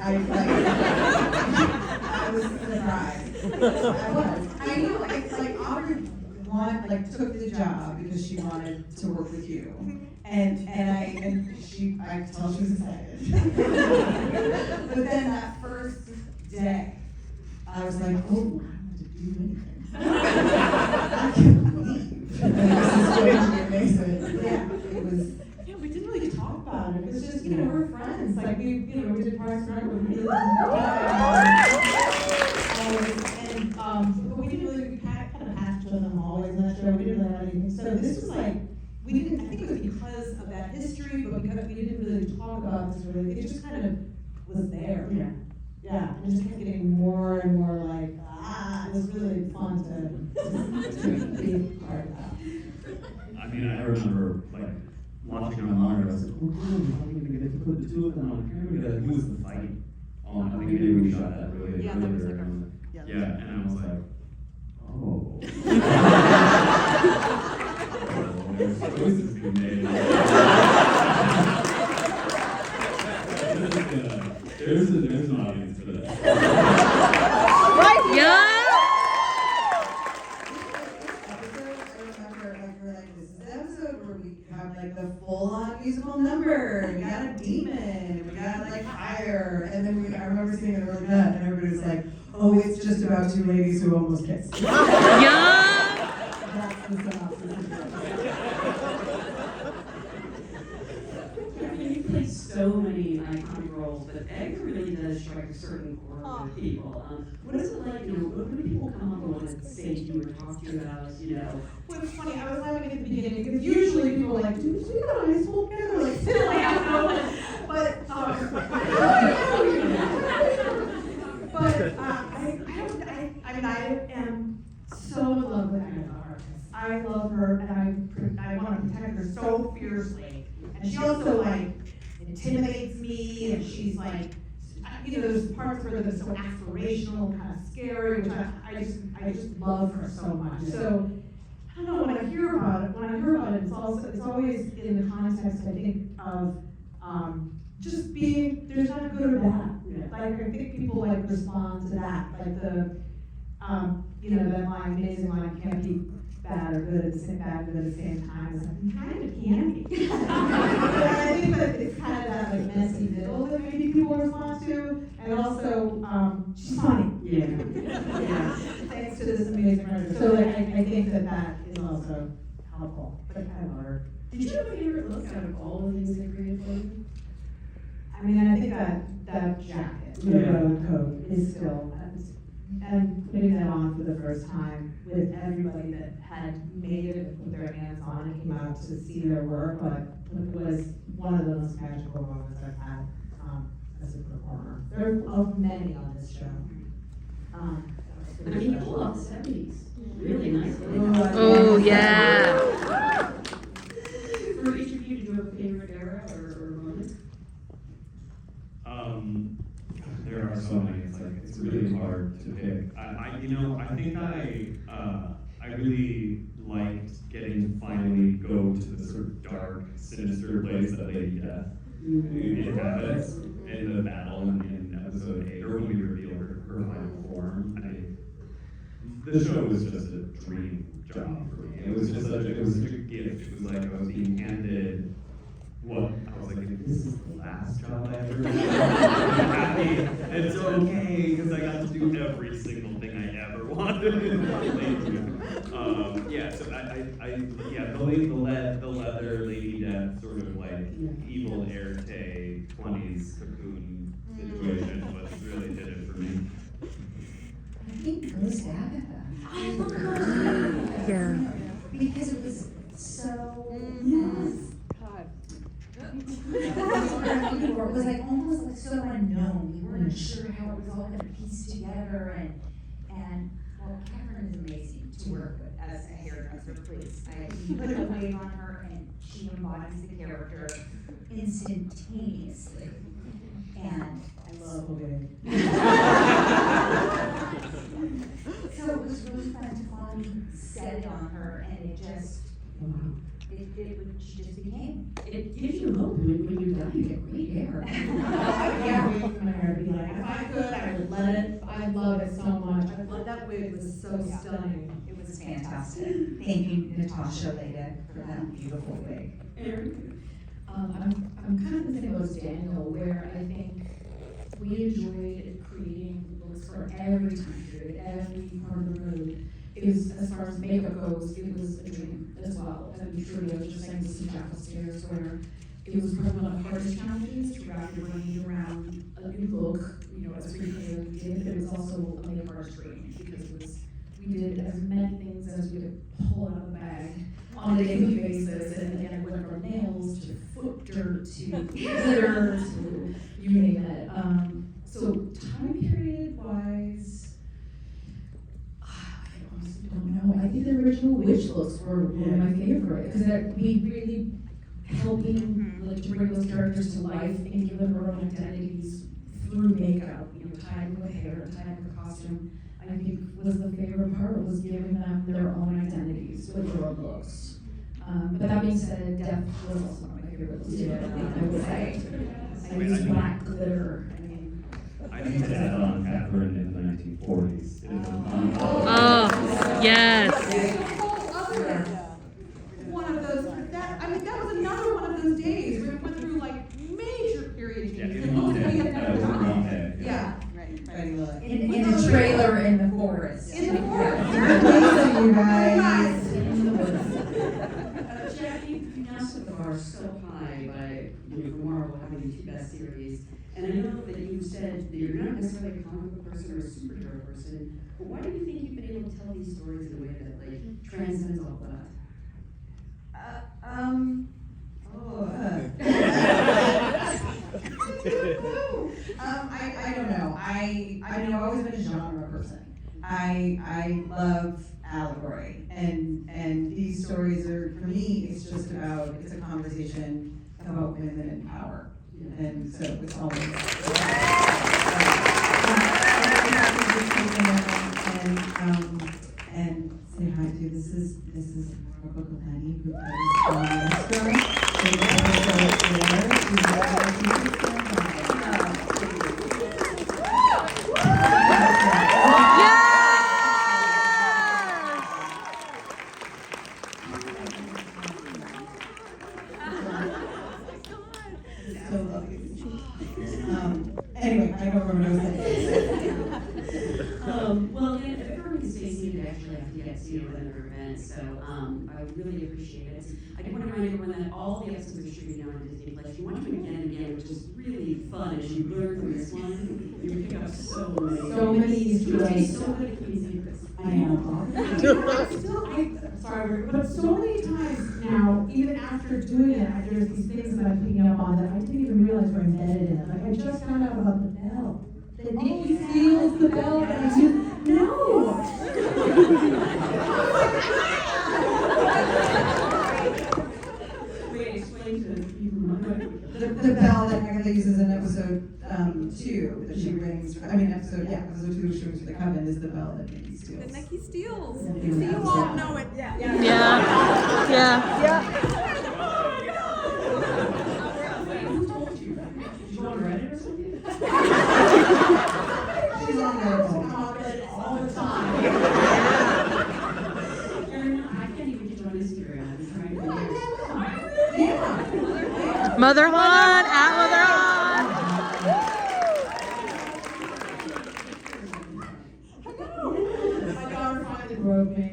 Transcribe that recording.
I was surprised. I was. I know, like Aubrey took the job because she wanted to work with you. And I could tell she was excited. But then that first day, I was like, oh, I don't have to do anything. I can leave. And this is going to be amazing. Yeah, it was. Yeah, we didn't really talk about it. It was just, we're friends. Like we did Parks and Rec with me. But we didn't really, we kind of passed each other in the hallways in that show. We didn't really have anything. So this was like, I think it was because of that history, but because we didn't really talk about this really, it just kind of was there. Yeah. Yeah, and just kept getting more and more like, it was really fun to be a part of that. I mean, I remember watching it on monitor. I was like, oh, how are we gonna get to put the two of them on camera? Who was the fight? I think maybe we shot that really Yeah, that was earlier. And I was like, oh. There's choices being made. There's an audience for that. Yeah. The full-on musical number. We got a demon, and we got fire, and then I remember seeing it really good, and everybody was like, "Oh, it's just about two ladies who almost kissed." Yeah. That's the synopsis. You play so many iconic roles, but Edgar really does strike a certain chord with people. What is it like? What do people come up and want to say to you or talk to you about? Well, it's funny, I was laughing at the beginning because usually people are like, dude, we go to high school together, like, still, I don't know. But, I am so in love with Agatha Harkness. I love her, and I want to protect her so fiercely. And she also, intimidates me, and she's there's parts of her that are so aspirational, kind of scary, which I just love her so much. So, I don't know, when I hear about it, it's always in the context, I think, of just being, there's not good or bad. Yeah. I think people respond to that, that line, amazing line, can't be bad or good at the same time. It's you kind of can be. I think that it's kind of that messy middle that maybe people respond to, and also she's funny. Yeah. Thanks to this amazing writer. So I think that is also helpful. But I love her. Did you have a favorite look out of all the things they created for you? I mean, I think that jacket, the road coat, is still, and putting that on for the first time with everybody that had made it and put their hands on it, came out to see their work, it was one of the most magical moments I've had as a performer. There are of many on this show. I mean, you pull off the 70s really nicely. Oh yeah. For each of you, did you have a favorite era or moment? There are so many. It's really hard to pick. I think I really liked getting to finally go to the sort of dark, sinister place that Lady Death inhabits in the battle in episode 8, or when we reveal her final form. The show was just a dream job for me. It was such a gift. It was like I was being handed I was like, this is the last job I ever did. I'm happy. It's okay, because I got to do every single thing I ever wanted. The leather Lady Death sort of evil Erte 20s cocoon situation was really did it for me. I think it goes to Agatha. I love her. Yeah. Because it was so it was almost so unknown. We weren't sure how it was all going to piece together, and Catherine is amazing to work with as a hairdresser. Please, you put a wig on her, and she embodies the character instantaneously. And I love a wig. So it was really fun to finally set it on her, and it just. She just became. It gives you hope when you die, you get great hair. I can't wait for my hair to be It was so stunning. It was fantastic. Thank you, Natasha Leda, for that beautiful wig. I'm kind of in the same boat as Daniel, where I think we enjoyed creating looks for every time period, every part of the mood. It was, as far as makeup goes, it was a dream as well. And truly, I was just saying this to Jeff upstairs, where it was probably one of the hardest challenges to wrap your brain around a new look, you know, as frequently as we did, but it was also a makeup artist dream, because it was, we did as many things as we could pull out of the bag on a daily basis, and again, it went from nails to foot dirt to glitter to you name it. So time period wise, I honestly don't know. I think the original witch looks were my favorite, because we really helping like to bring those characters to life and give them their own identities through makeup, you know, tied with hair, tied with costume. I think was the favorite part, was giving them their own identities with their own looks. But that being said, Death was also one of my favorite looks too, I would say. I used black glitter, I mean. I need to add on Catherine in the 1940s. It is Oh, yes. One of those, that was another one of those days where we went through like major period Yeah, changes. in Montana. That was in Montana. Yeah. In the trailer in the forest. In the forest. Amazing, you guys. Jackie, you now set the bar so high by, you know, for Marvel having the two best series. And I know that you said that you're not necessarily a comic book person or a superhero person, but why do you think you've been able to tell these stories in a way that like transcends all that? I don't know. I mean, I've always been a genre person. I love allegory, and these stories are, for me, it's just about, it's a conversation about women in power, and so it's always. And say hi to, this is Margot Gilani, who plays Lestra in episode 4. So lovely. Anyway, I don't remember what I was saying. Well, again, everyone can stay seated actually have to get seated within our event, so I would really appreciate it. I do want to remind everyone that all the episodes are streaming now on Disney Plus. You watch them again and again, which is really fun as you learn from this one. You pick up so many Easter eggs. so many key secrets. I am. Sorry, but so many times now, even after doing it, there's these things that I'm picking up on that I didn't even realize were embedded in it. Like, I just found out about the bell. That Nikki steals the bell, and I just, no! Wait, explain to the people. The bell that Agatha uses in episode 2, that she rings, episode 2, she rings for the coven, is the bell that Nikki steals. That Nikki steals. In the You episode. all know it. Yeah. Yeah. Who told you? Did you on Reddit or something? She's on there all All the time. I can't even get you on Instagram. I've been trying for years. Yeah. Motherhon, at Motherhon. My daughter finally broke me.